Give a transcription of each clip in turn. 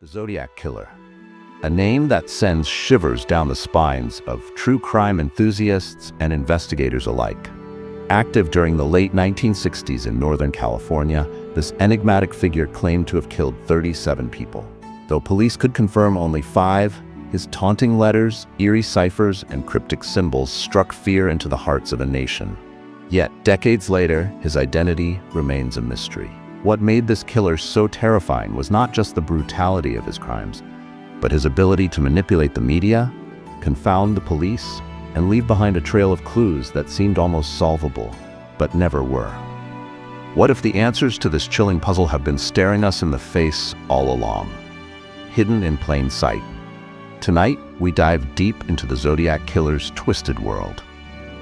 The Zodiac Killer, a name that sends shivers down the spines of true crime enthusiasts and investigators alike. Active during the late 1960s in Northern California, this enigmatic figure claimed to have killed 37 people. Though police could confirm only 5, his taunting letters, eerie ciphers, and cryptic symbols struck fear into the hearts of a nation. Yet, decades later, his identity remains a mystery. What made this killer so terrifying was not just the brutality of his crimes, but his ability to manipulate the media, confound the police, and leave behind a trail of clues that seemed almost solvable, but never were. What if the answers to this chilling puzzle have been staring us in the face all along, hidden in plain sight? Tonight, we dive deep into the Zodiac Killer's twisted world.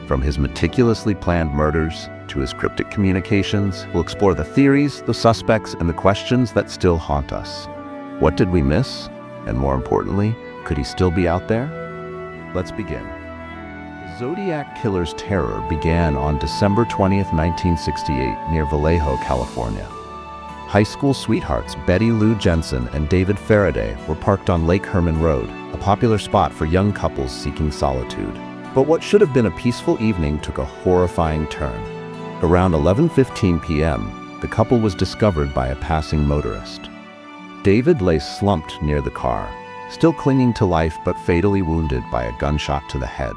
From his meticulously planned murders to his cryptic communications, we'll explore the theories, the suspects, and the questions that still haunt us. What did we miss? And more importantly, could he still be out there? Let's begin. The Zodiac Killer's terror began on December 20th, 1968, near Vallejo, California. High school sweethearts Betty Lou Jensen and David Faraday were parked on Lake Herman Road, a popular spot for young couples seeking solitude. But what should have been a peaceful evening took a horrifying turn. Around 11:15 p.m., the couple was discovered by a passing motorist. David lay slumped near the car, still clinging to life but fatally wounded by a gunshot to the head.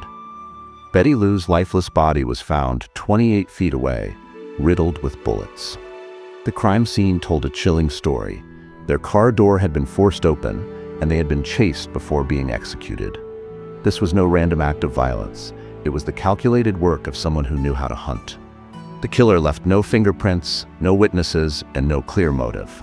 Betty Lou's lifeless body was found 28 feet away, riddled with bullets. The crime scene told a chilling story. Their car door had been forced open, and they had been chased before being executed. This was no random act of violence. It was the calculated work of someone who knew how to hunt. The killer left no fingerprints, no witnesses, and no clear motive.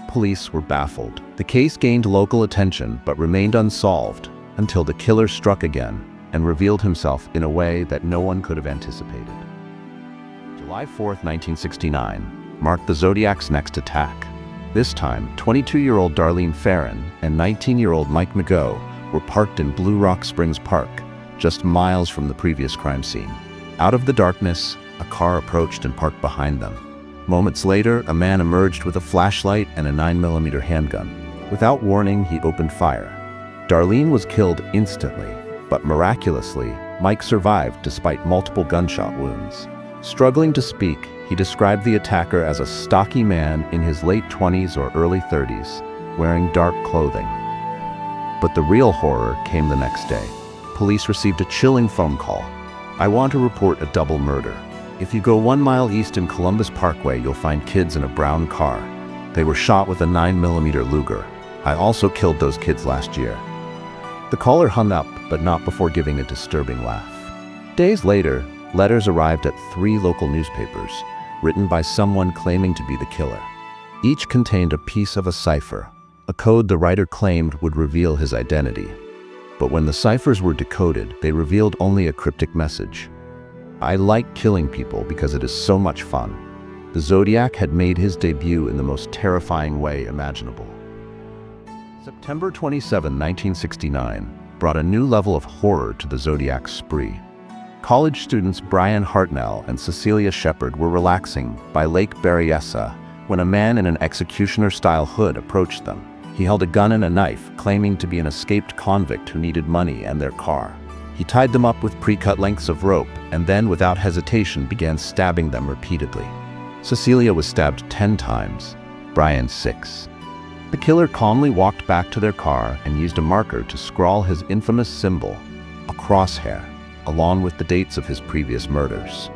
Police were baffled. The case gained local attention but remained unsolved until the killer struck again and revealed himself in a way that no one could have anticipated. July 4th, 1969, marked the Zodiac's next attack. This time, 22-year-old Darlene Ferrin and 19-year-old Mike McGough were parked in Blue Rock Springs Park, just miles from the previous crime scene. Out of the darkness, a car approached and parked behind them. Moments later, a man emerged with a flashlight and a 9mm handgun. Without warning, he opened fire. Darlene was killed instantly, but miraculously, Mike survived despite multiple gunshot wounds. Struggling to speak, he described the attacker as a stocky man in his late 20s or early 30s, wearing dark clothing. But the real horror came the next day. Police received a chilling phone call. "I want to report a double murder. If you go 1 mile east in Columbus Parkway, you'll find kids in a brown car. They were shot with a 9mm Luger. I also killed those kids last year." The caller hung up, but not before giving a disturbing laugh. Days later, letters arrived at 3 local newspapers, written by someone claiming to be the killer. Each contained a piece of a cipher, a code the writer claimed would reveal his identity. But when the ciphers were decoded, they revealed only a cryptic message. "I like killing people because it is so much fun." The Zodiac had made his debut in the most terrifying way imaginable. September 27, 1969, brought a new level of horror to the Zodiac's spree. College students Brian Hartnell and Cecilia Shepard were relaxing by Lake Berryessa when a man in an executioner-style hood approached them. He held a gun and a knife, claiming to be an escaped convict who needed money and their car. He tied them up with pre-cut lengths of rope and then, without hesitation, began stabbing them repeatedly. Cecilia was stabbed 10 times, Brian 6. The killer calmly walked back to their car and used a marker to scrawl his infamous symbol, a crosshair, along with the dates of his previous murders.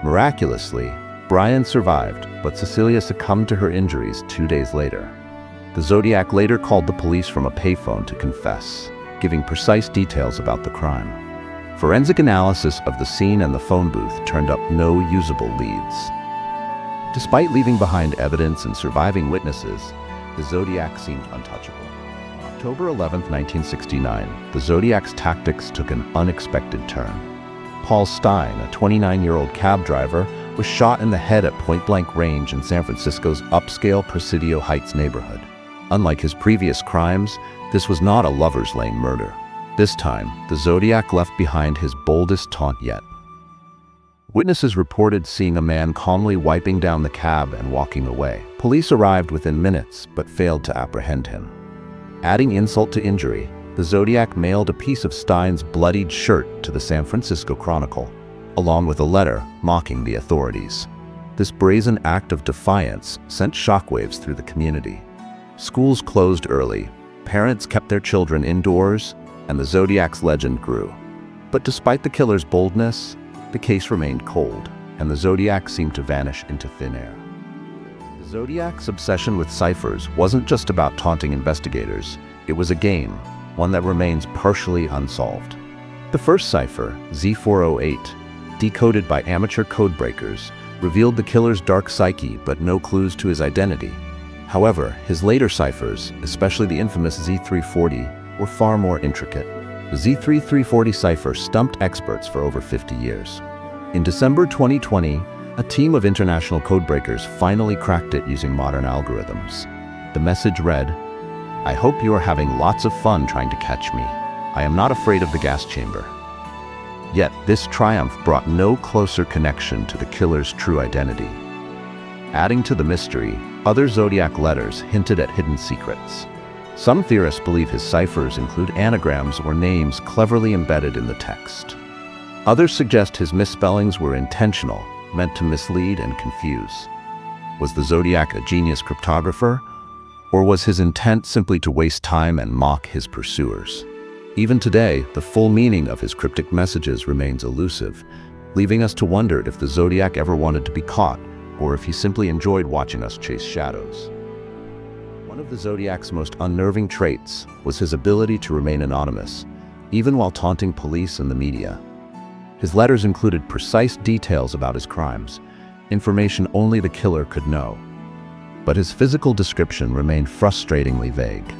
Miraculously, Brian survived, but Cecilia succumbed to her injuries 2 days later. The Zodiac later called the police from a payphone to confess, giving precise details about the crime. Forensic analysis of the scene and the phone booth turned up no usable leads. Despite leaving behind evidence and surviving witnesses, the Zodiac seemed untouchable. On October 11, 1969, the Zodiac's tactics took an unexpected turn. Paul Stein, a 29-year-old cab driver, was shot in the head at point-blank range in San Francisco's upscale Presidio Heights neighborhood. Unlike his previous crimes, this was not a lover's lane murder. This time, the Zodiac left behind his boldest taunt yet. Witnesses reported seeing a man calmly wiping down the cab and walking away. Police arrived within minutes, but failed to apprehend him. Adding insult to injury, the Zodiac mailed a piece of Stein's bloodied shirt to the San Francisco Chronicle, along with a letter mocking the authorities. This brazen act of defiance sent shockwaves through the community. Schools closed early, parents kept their children indoors, and the Zodiac's legend grew. But despite the killer's boldness, the case remained cold, and the Zodiac seemed to vanish into thin air. The Zodiac's obsession with ciphers wasn't just about taunting investigators. It was a game, one that remains partially unsolved. The first cipher, Z408, decoded by amateur codebreakers, revealed the killer's dark psyche but no clues to his identity. However, his later ciphers, especially the infamous Z340, were far more intricate. The Z340 cipher stumped experts for over 50 years. In December 2020, a team of international codebreakers finally cracked it using modern algorithms. The message read, "I hope you are having lots of fun trying to catch me. I am not afraid of the gas chamber." Yet, this triumph brought no closer connection to the killer's true identity. Adding to the mystery, other Zodiac letters hinted at hidden secrets. Some theorists believe his ciphers include anagrams or names cleverly embedded in the text. Others suggest his misspellings were intentional, meant to mislead and confuse. Was the Zodiac a genius cryptographer? Or was his intent simply to waste time and mock his pursuers? Even today, the full meaning of his cryptic messages remains elusive, leaving us to wonder if the Zodiac ever wanted to be caught, or if he simply enjoyed watching us chase shadows. One of the Zodiac's most unnerving traits was his ability to remain anonymous, even while taunting police and the media. His letters included precise details about his crimes, information only the killer could know. But his physical description remained frustratingly vague.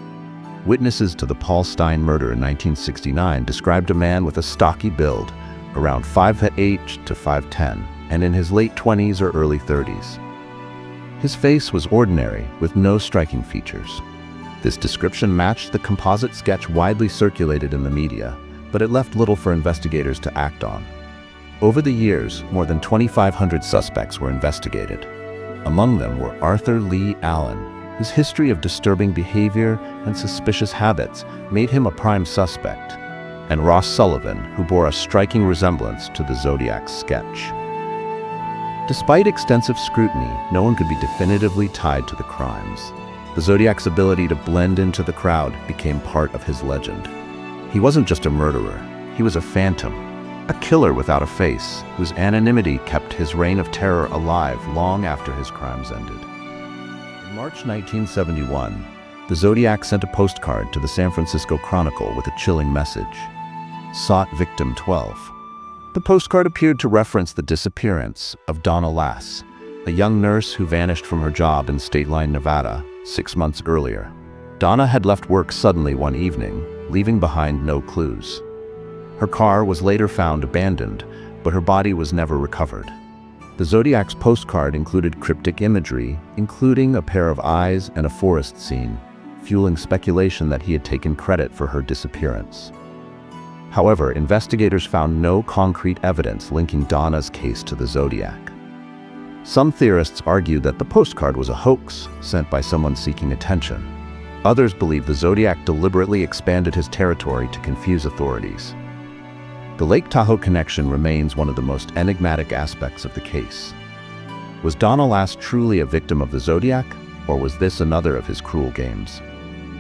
Witnesses to the Paul Stein murder in 1969 described a man with a stocky build, around 5'8" to 5'10", and in his late 20s or early 30s. His face was ordinary, with no striking features. This description matched the composite sketch widely circulated in the media, but it left little for investigators to act on. Over the years, more than 2,500 suspects were investigated. Among them were Arthur Lee Allen, whose history of disturbing behavior and suspicious habits made him a prime suspect, and Ross Sullivan, who bore a striking resemblance to the Zodiac's sketch. Despite extensive scrutiny, no one could be definitively tied to the crimes. The Zodiac's ability to blend into the crowd became part of his legend. He wasn't just a murderer, he was a phantom, a killer without a face, whose anonymity kept his reign of terror alive long after his crimes ended. In March 1971, the Zodiac sent a postcard to the San Francisco Chronicle with a chilling message: "Sought Victim 12." The postcard appeared to reference the disappearance of Donna Lass, a young nurse who vanished from her job in State Line, Nevada, 6 months earlier. Donna had left work suddenly one evening, leaving behind no clues. Her car was later found abandoned, but her body was never recovered. The Zodiac's postcard included cryptic imagery, including a pair of eyes and a forest scene, fueling speculation that he had taken credit for her disappearance. However, investigators found no concrete evidence linking Donna's case to the Zodiac. Some theorists argue that the postcard was a hoax sent by someone seeking attention. Others believe the Zodiac deliberately expanded his territory to confuse authorities. The Lake Tahoe connection remains one of the most enigmatic aspects of the case. Was Donna Lass truly a victim of the Zodiac, or was this another of his cruel games?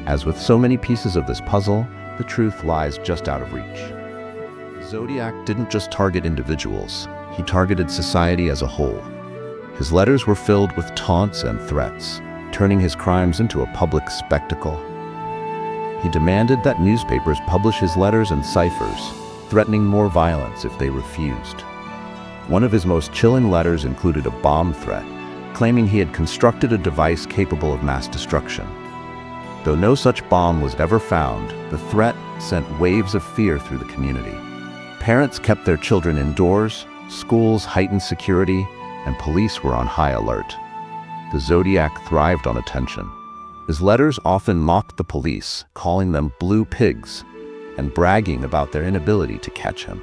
As with so many pieces of this puzzle, the truth lies just out of reach. The Zodiac didn't just target individuals, he targeted society as a whole. His letters were filled with taunts and threats, turning his crimes into a public spectacle. He demanded that newspapers publish his letters and ciphers, threatening more violence if they refused. One of his most chilling letters included a bomb threat, claiming he had constructed a device capable of mass destruction. Though no such bomb was ever found, the threat sent waves of fear through the community. Parents kept their children indoors, schools heightened security, and police were on high alert. The Zodiac thrived on attention. His letters often mocked the police, calling them blue pigs, and bragging about their inability to catch him.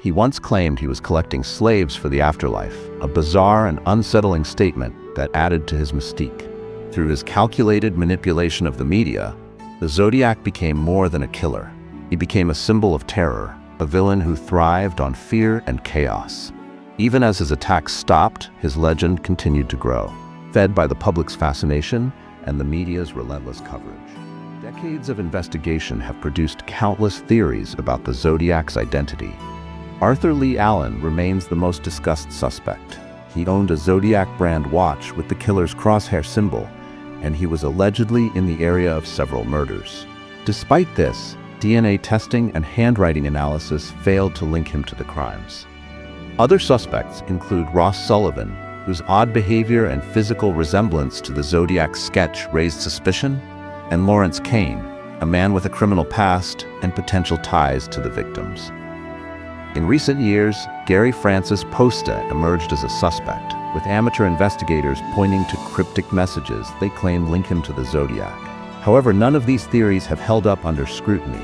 He once claimed he was collecting slaves for the afterlife, a bizarre and unsettling statement that added to his mystique. Through his calculated manipulation of the media, The Zodiac became more than a killer. He became a symbol of terror, a villain who thrived on fear and chaos. Even as his attacks stopped, his legend continued to grow, fed by the public's fascination and the media's relentless coverage. Decades of investigation have produced countless theories about the Zodiac's identity. Arthur Lee Allen remains the most discussed suspect. He owned a Zodiac brand watch with the killer's crosshair symbol, and he was allegedly in the area of several murders. Despite this, DNA testing and handwriting analysis failed to link him to the crimes. Other suspects include Ross Sullivan, whose odd behavior and physical resemblance to the Zodiac sketch raised suspicion, and Lawrence Kane, a man with a criminal past and potential ties to the victims. In recent years, Gary Francis Posta emerged as a suspect, with amateur investigators pointing to cryptic messages they claim link him to the Zodiac. However, none of these theories have held up under scrutiny.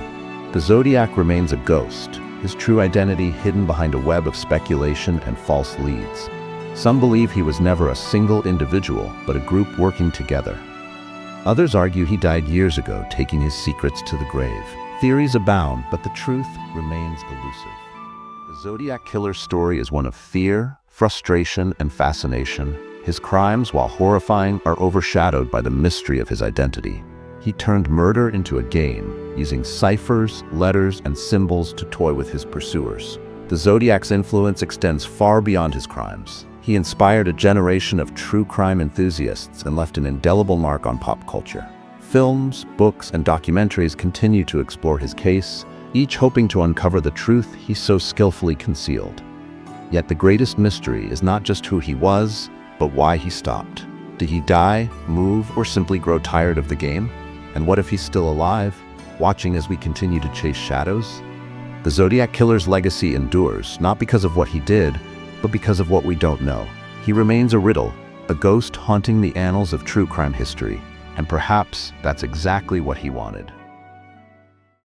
The Zodiac remains a ghost, his true identity hidden behind a web of speculation and false leads. Some believe he was never a single individual, but a group working together. Others argue he died years ago, taking his secrets to the grave. Theories abound, but the truth remains elusive. The Zodiac Killer's story is one of fear, frustration, and fascination. His crimes, while horrifying, are overshadowed by the mystery of his identity. He turned murder into a game, using ciphers, letters, and symbols to toy with his pursuers. The Zodiac's influence extends far beyond his crimes. He inspired a generation of true crime enthusiasts and left an indelible mark on pop culture. Films, books, and documentaries continue to explore his case, each hoping to uncover the truth he so skillfully concealed. Yet the greatest mystery is not just who he was, but why he stopped. Did he die, move, or simply grow tired of the game? And what if he's still alive, watching as we continue to chase shadows? The Zodiac Killer's legacy endures, not because of what he did, but because of what we don't know. He remains a riddle, a ghost haunting the annals of true crime history, and perhaps that's exactly what he wanted.